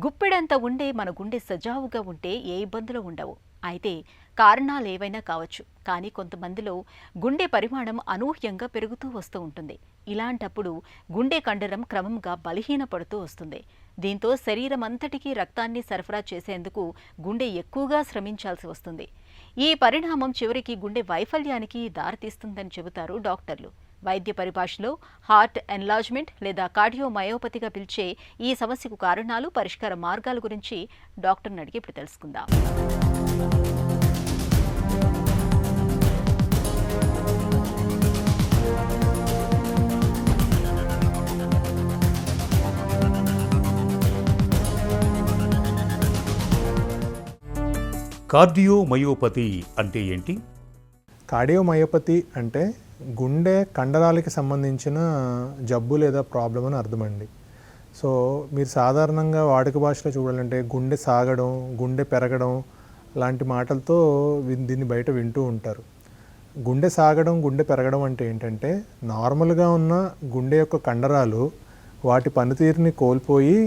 గుప్పెడంత ఉండే మన గుండె సజావుగా ఉంటే ఏ ఇబ్బందులు ఉండవు. అయితే కారణాలు ఏవైనా కావచ్చు, కానీ కొంతమందిలో గుండె పరిమాణం అనూహ్యంగా పెరుగుతూ వస్తూ ఉంటుంది. ఇలాంటప్పుడు గుండె కండరం క్రమంగా బలహీనపడుతూ వస్తుంది. దీంతో శరీరం అంతటికీ రక్తాన్ని సరఫరా చేసేందుకు గుండె ఎక్కువగా శ్రమించాల్సి వస్తుంది. ఈ పరిణామం చివరికి గుండె వైఫల్యానికి దారితీస్తుందని చెబుతారు డాక్టర్లు. వైద్య పరిభాషలో హార్ట్ ఎన్లార్జ్మెంట్ లేదా కార్డియోమయోపతిగా పిలిచే ఈ సమస్యకు కారణాలు, పరిష్కార మార్గాల గురించి డాక్టర్ని అడిగి ఇప్పుడు తెలుసుకుందాం. కార్డియోమయోపతి అంటే ఏంటి? కార్డియోమయోపతి అంటే గుండె కండరాలకి సంబంధించిన జబ్బు లేదా ప్రాబ్లం అని అర్థమండి. సో మీరు సాధారణంగా వాడుక భాషలో చూడాలంటే గుండె సాగడం, గుండె పెరగడం లాంటి మాటలతో దీన్ని బయట వింటూ ఉంటారు. గుండె సాగడం, గుండె పెరగడం అంటే ఏంటంటే నార్మల్గా ఉన్న గుండె యొక్క కండరాలు వాటి పనితీరుని కోల్పోయి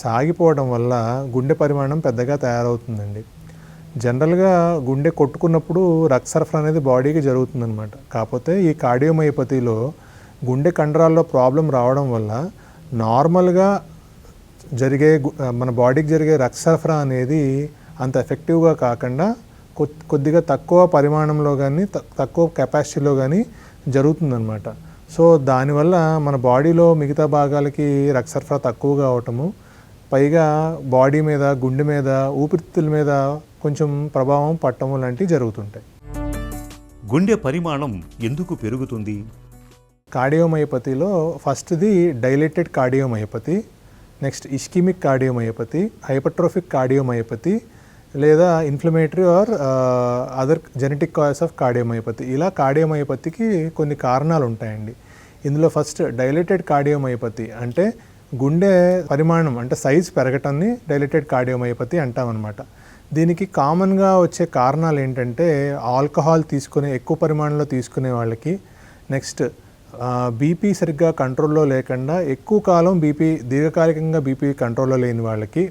సాగిపోవడం వల్ల గుండె పరిమాణం పెద్దగా తయారవుతుందండి. జనరల్గా గుండె కొట్టుకున్నప్పుడు రక్త సరఫరా అనేది బాడీకి జరుగుతుందన్నమాట. కాకపోతే ఈ కార్డియోమయోపతిలో గుండె కండరాల్లో ప్రాబ్లం రావడం వల్ల నార్మల్గా జరిగే మన బాడీకి జరిగే రక్త సరఫరా అనేది అంత ఎఫెక్టివ్గా కాకుండా కొద్దిగా తక్కువ పరిమాణంలో కానీ తక్కువ కెపాసిటీలో కానీ జరుగుతుందన్నమాట. సో దానివల్ల మన బాడీలో మిగతా భాగాలకి రక్త సరఫరా తక్కువగా అవటము, పైగా బాడీ మీద, గుండె మీద, ఊపిరితిత్తుల మీద కొంచెం ప్రభావం పట్టడం లాంటివి జరుగుతుంటాయి. గుండె పరిమాణం ఎందుకు పెరుగుతుంది? కార్డియోమయోపతిలో ఫస్ట్ది dilated cardiomyopathy, next ischemic cardiomyopathy, hypertrophic cardiomyopathy లేదా inflammatory or other genetic cause of cardiomyopathy. ఇలా కార్డియోమయోపతికి కొన్ని కారణాలు ఉంటాయండి. ఇందులో ఫస్ట్ డైలేటెడ్ కార్డియోమయోపతి అంటే గుండె పరిమాణం అంటే సైజ్ పెరగటాన్ని డైలేటెడ్ కార్డియోమయోపతి అంటామన్నమాట. దీనికి కామన్గా వచ్చే కారణాలు ఏంటంటే ఆల్కహాల్ ఎక్కువ పరిమాణంలో తీసుకునే వాళ్ళకి, నెక్స్ట్ బీపీ సరిగ్గా కంట్రోల్లో లేకుండా ఎక్కువ కాలం దీర్ఘకాలికంగా బీపీ కంట్రోల్లో లేని వాళ్ళకి,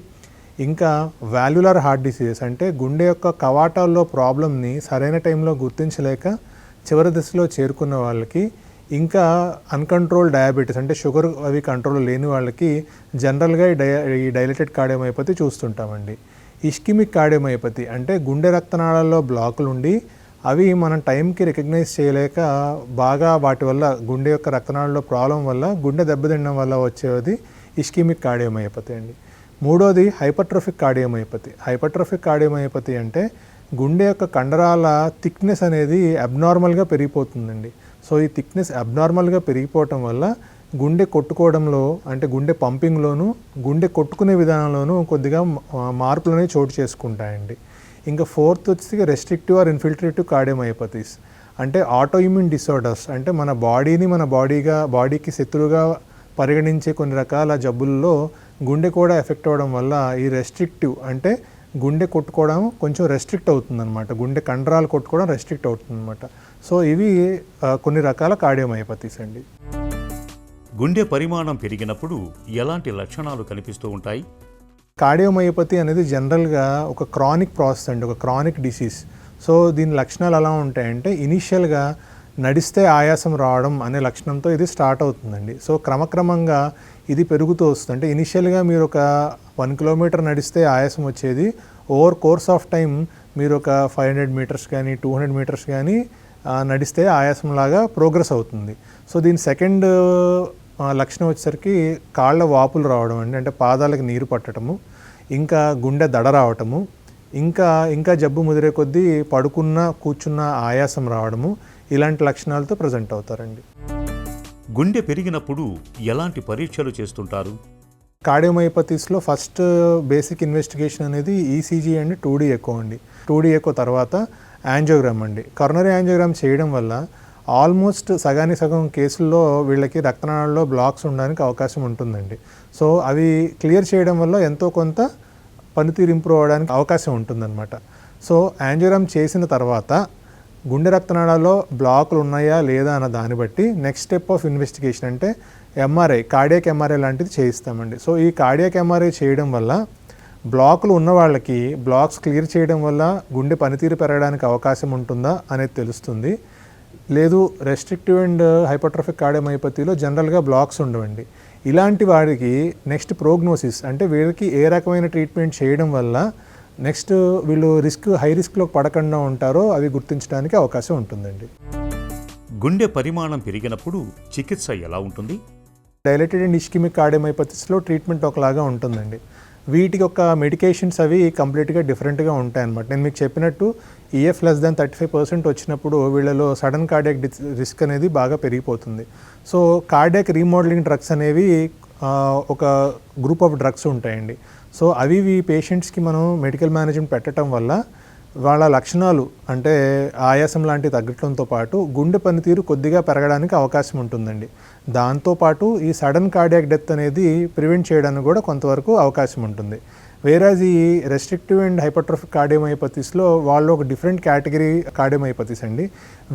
ఇంకా వాల్యులర్ హార్ట్ డిసీజెస్ అంటే గుండె యొక్క కవాటాల్లో ప్రాబ్లమ్ని సరైన టైంలో గుర్తించలేక చివరి దశలో చేరుకున్న వాళ్ళకి, ఇంకా అన్కంట్రోల్ డయాబెటీస్ అంటే షుగర్ అవి కంట్రోల్ లేని వాళ్ళకి జనరల్గా ఈ డైలేటెడ్ కార్డియోమయోపతి చూస్తుంటామండి. ఇస్కిమిక్ కార్డియోమయోపతి అంటే గుండె రక్తనాళాల్లో బ్లాకులు ఉండి అవి మనం టైంకి రికగ్నైజ్ చేయలేక బాగా వాటి వల్ల గుండె యొక్క రక్తనాళాల్లో ప్రాబ్లం వల్ల గుండె దెబ్బతినడం వల్ల వచ్చేది ఇస్కిమిక్ కార్డియోమయోపతి అండి. మూడోది హైపర్ట్రోఫిక్ కార్డియోమయోపతి. హైపర్ట్రోఫిక్ కార్డియోమయోపతి అంటే గుండె యొక్క కండరాల థిక్నెస్ అనేది అబ్నార్మల్గా పెరిగిపోతుందండి. సో ఈ థిక్నెస్ అబ్నార్మల్గా పెరిగిపోవటం వల్ల గుండె కొట్టుకోవడంలో అంటే గుండె పంపింగ్లోను, గుండె కొట్టుకునే విధానంలోనూ కొద్దిగా మార్పులు అనేవి చోటు చేసుకుంటాయండి. ఇంకా ఫోర్త్ వచ్చి రెస్ట్రిక్టివ్ ఆర్ ఇన్ఫిల్ట్రేటివ్ కార్డియోమయోపతీస్ అంటే ఆటో ఇమ్యూన్ డిసార్డర్స్ అంటే మన బాడీని బాడీకి శత్రువుగా పరిగణించే కొన్ని రకాల జబ్బుల్లో గుండె కూడా ఎఫెక్ట్ అవ్వడం వల్ల ఈ రెస్ట్రిక్టివ్ అంటే గుండె కొట్టుకోవడం కొంచెం రెస్ట్రిక్ట్ అవుతుందన్నమాట. గుండె కండరాలు కొట్టుకోవడం రెస్ట్రిక్ట్ అవుతుందన్నమాట. సో ఇవి కొన్ని రకాల కార్డియోమయోపతీస్ అండి. గుండె పరిమాణం పెరిగినప్పుడు ఎలాంటి లక్షణాలు కనిపిస్తూ ఉంటాయి? కార్డియోమయోపతి అనేది జనరల్గా ఒక క్రానిక్ ప్రాసెస్ అండి, ఒక క్రానిక్ డిసీజ్. సో దీని లక్షణాలు ఎలా ఉంటాయంటే ఇనీషియల్గా నడిస్తే ఆయాసం రావడం అనే లక్షణంతో ఇది స్టార్ట్ అవుతుందండి. సో క్రమక్రమంగా ఇది పెరుగుతూ వస్తుంది. అంటే ఇనీషియల్గా మీరు ఒక 1 కిలోమీటర్ నడిస్తే ఆయాసం వచ్చేది, ఓవర్ కోర్స్ ఆఫ్ టైం మీరు ఒక 500 మీటర్స్ కానీ 200 మీటర్స్ కానీ నడిస్తే ఆయాసంలాగా ప్రోగ్రెస్ అవుతుంది. సో దీని సెకండ్ లక్షణం వచ్చేసరికి కాళ్ళ వాపులు రావడం అండి, అంటే పాదాలకు నీరు పట్టడము, ఇంకా గుండె దడ రావటము, ఇంకా జబ్బు ముదిరే కొద్దీ కూర్చున్న ఆయాసం రావడము, ఇలాంటి లక్షణాలతో ప్రజెంట్ అవుతారండి. గుండె పెరిగినప్పుడు ఎలాంటి పరీక్షలు చేస్తుంటారు? కార్డియోమయోపతీస్లో ఫస్ట్ బేసిక్ ఇన్వెస్టిగేషన్ అనేది ఈసీజీ అండ్ 2D ఎకో అండి. 2D ఎకో తర్వాత యాంజియోగ్రామ్ అండి. కరోనరీ యాంజియోగ్రామ్ చేయడం వల్ల ఆల్మోస్ట్ సగానికి సగం కేసుల్లో వీళ్ళకి రక్తనాళాల్లో బ్లాక్స్ ఉండడానికి అవకాశం ఉంటుందండి. సో అవి క్లియర్ చేయడం వల్ల ఎంతో కొంత పనితీరు ఇంప్రూవ్ అవ్వడానికి అవకాశం ఉంటుందన్నమాట. సో యాంజియోగ్రామ్ చేసిన తర్వాత గుండె రక్తనాళాల్లో బ్లాకులు ఉన్నాయా లేదా అన్న దాన్ని బట్టి నెక్స్ట్ స్టెప్ ఆఫ్ ఇన్వెస్టిగేషన్ అంటే ఎంఆర్ఐ, కార్డియాక్ ఎంఆర్ఐ లాంటిది చేయిస్తామండి. సో ఈ కార్డియాక్ ఎంఆర్ఐ చేయడం వల్ల బ్లాకులు ఉన్న వాళ్ళకి బ్లాక్స్ క్లియర్ చేయడం వల్ల గుండె పనితీరు పెరగడానికి అవకాశం ఉంటుందా అనేది తెలుస్తుంది. లేదు, రెస్ట్రిక్టివ్ అండ్ హైపర్ట్రోఫిక్ కార్డియోమయోపతిలో జనరల్గా బ్లాక్స్ ఉండవండి. ఇలాంటి వారికి నెక్స్ట్ ప్రోగ్నోసిస్ అంటే వీళ్ళకి ఏ రకమైన ట్రీట్మెంట్ చేయడం వల్ల నెక్స్ట్ వీళ్ళు హై రిస్క్లో పడకుండా ఉంటారో అవి గుర్తించడానికి అవకాశం ఉంటుందండి. గుండె పరిమాణం పెరిగినప్పుడు చికిత్స ఎలా ఉంటుంది? డైలేటెడ్ అండ్ ఇస్కిమిక్ కార్డియోమయోపతిస్లో ట్రీట్మెంట్ ఒకలాగా ఉంటుందండి. వీటికి ఒక మెడికేషన్స్ అవి కంప్లీట్గా డిఫరెంట్గా ఉంటాయన్నమాట. నేను మీకు చెప్పినట్టు EF లెస్ దాన్ 35% వచ్చినప్పుడు వీళ్ళలో సడన్ కార్డియాక్ రిస్క్ అనేది బాగా పెరిగిపోతుంది. సో కార్డియాక్ రీమోడలింగ్ డ్రగ్స్ అనేవి ఒక గ్రూప్ ఆఫ్ డ్రగ్స్ ఉంటాయండి. సో అవి పేషెంట్స్కి మనం మెడికల్ మేనేజ్మెంట్ పెట్టడం వల్ల వాళ్ళ లక్షణాలు అంటే ఆయాసం లాంటివి తగ్గడంతో పాటు గుండె పనితీరు కొద్దిగా పెరగడానికి అవకాశం ఉంటుందండి. దాంతోపాటు ఈ సడన్ కార్డియాక్ డెత్ అనేది ప్రివెంట్ చేయడానికి కూడా కొంతవరకు అవకాశం ఉంటుంది. వేరాజ్ ఈ రెస్ట్రిక్టివ్ అండ్ హైపర్ట్రోఫిక్ కార్డియోమయోపతిస్లో వాళ్ళు ఒక డిఫరెంట్ కేటగిరీ కార్డియోమయోపతిస్ అండి.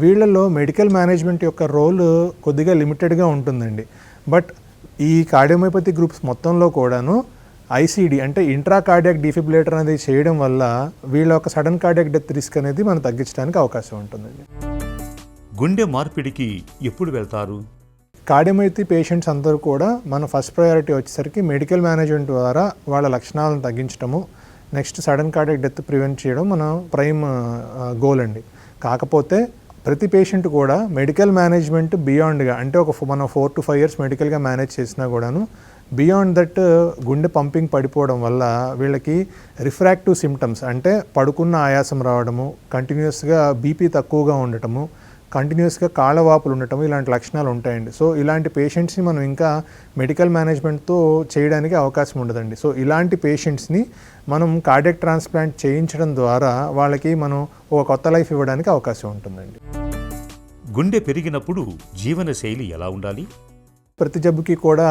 వీళ్ళల్లో మెడికల్ మేనేజ్మెంట్ యొక్క రోల్ కొద్దిగా లిమిటెడ్గా ఉంటుందండి. బట్ ఈ కార్డియోమయోపతి గ్రూప్స్ మొత్తంలో కూడాను ICD అంటే ఇంట్రా కార్డియాక్ డిఫిబ్రిలేటర్ అనేది చేయడం వల్ల వీళ్ళ యొక్క సడన్ కార్డియాక్ డెత్ రిస్క్ అనేది మనం తగ్గించడానికి అవకాశం ఉంటుందండి. గుండె మార్పిడికి ఎప్పుడు వెళ్తారు? కార్డియోమయోపతి పేషెంట్స్ అందరూ కూడా మన ఫస్ట్ ప్రయారిటీ వచ్చేసరికి మెడికల్ మేనేజ్మెంట్ ద్వారా వాళ్ళ లక్షణాలను తగ్గించడము, next sudden cardiac death prevent చేయడం మన ప్రైమ్ గోల్ అండి. కాకపోతే ప్రతి పేషెంట్ కూడా మెడికల్ మేనేజ్మెంట్ బియాండ్గా అంటే మనం 4 to 5 years మెడికల్గా మేనేజ్ చేసినా కూడాను బియాండ్ దట్ గుండె పంపింగ్ పడిపోవడం వల్ల వీళ్ళకి రిఫ్రాక్టివ్ సిమ్టమ్స్ అంటే పడుకున్న ఆయాసం రావడము, కంటిన్యూస్గా బీపీ తక్కువగా ఉండటము, కంటిన్యూస్గా కాళ్ళవాపులు ఉండటము ఇలాంటి లక్షణాలు ఉంటాయండి. సో ఇలాంటి పేషెంట్స్ని మనం ఇంకా మెడికల్ మేనేజ్మెంట్తో చేయడానికి అవకాశం ఉండదండి. సో ఇలాంటి పేషెంట్స్ని మనం కార్డియాక్ ట్రాన్స్ప్లాంట్ చేయించడం ద్వారా వాళ్ళకి మనం ఒక కొత్త లైఫ్ ఇవ్వడానికి అవకాశం ఉంటుందండి. గుండె పెరిగినప్పుడు జీవనశైలి ఎలా ఉండాలి? ప్రతి జబ్బుకి కూడా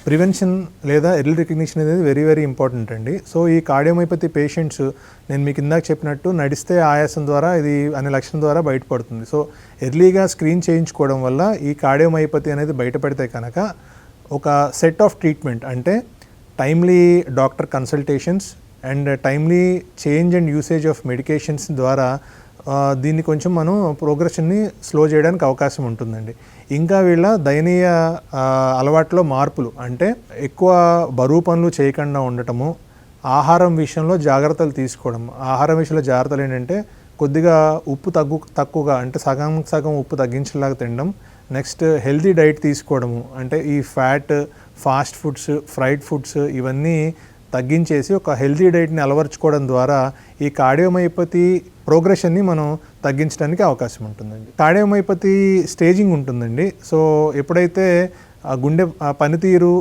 ప్రివెన్షన్ లేదా ఎర్లీ రికగ్నిషన్ అనేది వెరీ వెరీ ఇంపార్టెంట్ అండి. సో ఈ కార్డియోమయోపతి పేషెంట్స్ నేను మీకు ఇందాక చెప్పినట్టు నడిస్తే ఆయాసం ద్వారా ఇది అనే లక్షణం ద్వారా బయటపడుతుంది. సో ఎర్లీగా స్క్రీన్ చేయించుకోవడం వల్ల ఈ కార్డియోమయోపతి అనేది బయటపడితే కనుక ఒక సెట్ ఆఫ్ ట్రీట్మెంట్ అంటే timely doctor consultations and timely change and usage of medications ద్వారా దీన్ని కొంచెం మనం ప్రోగ్రెషన్ని స్లో చేయడానికి అవకాశం ఉంటుందండి. ఇంకా వీళ్ళ దయనీయ అలవాట్లో మార్పులు అంటే ఎక్కువ బరువు పనులు చేయకుండా ఉండటము, ఆహారం విషయంలో జాగ్రత్తలు తీసుకోవడం. ఆహారం విషయంలో జాగ్రత్తలు ఏంటంటే కొద్దిగా ఉప్పు తక్కువగా అంటే సగం ఉప్పు తగ్గించేలాగా తినడం, నెక్స్ట్ హెల్తీ డైట్ తీసుకోవడము అంటే ఈ ఫాస్ట్ ఫుడ్స్, ఫ్రైడ్ ఫుడ్స్ ఇవన్నీ తగ్గించేసి ఒక హెల్తీ డైట్ని అలవర్చుకోవడం ద్వారా ఈ కార్డియోమయోపతి ప్రోగ్రెషన్ని మనం తగ్గించడానికి అవకాశం ఉంటుందండి. కార్డియోమయోపతి స్టేజింగ్ ఉంటుందండి. సో ఎప్పుడైతే ఆ గుండె పనితీరు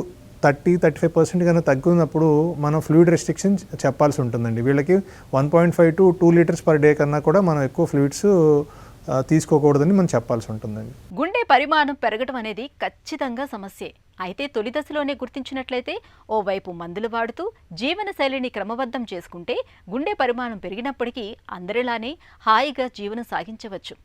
30-35% కన్నా తగ్గున్నప్పుడు మనం ఫ్లూయిడ్ రెస్ట్రిక్షన్ చెప్పాల్సి ఉంటుందండి. వీళ్ళకి 1.5 to 2 liters per day కన్నా కూడా మనం ఎక్కువ ఫ్లూయిడ్స్ తీసుకోకూడదని మనం చెప్పాల్సి ఉంటుందండి. గుండె పరిమాణం పెరగడం అనేది ఖచ్చితంగా సమస్యే. అయితే తొలి దశలోనే గుర్తించినట్లయితే ఓవైపు మందులు వాడుతూ జీవనశైలిని క్రమబద్ధం చేసుకుంటే గుండె పరిమాణం పెరిగినప్పటికీ అందరిలానే హాయిగా జీవనం సాగించవచ్చు.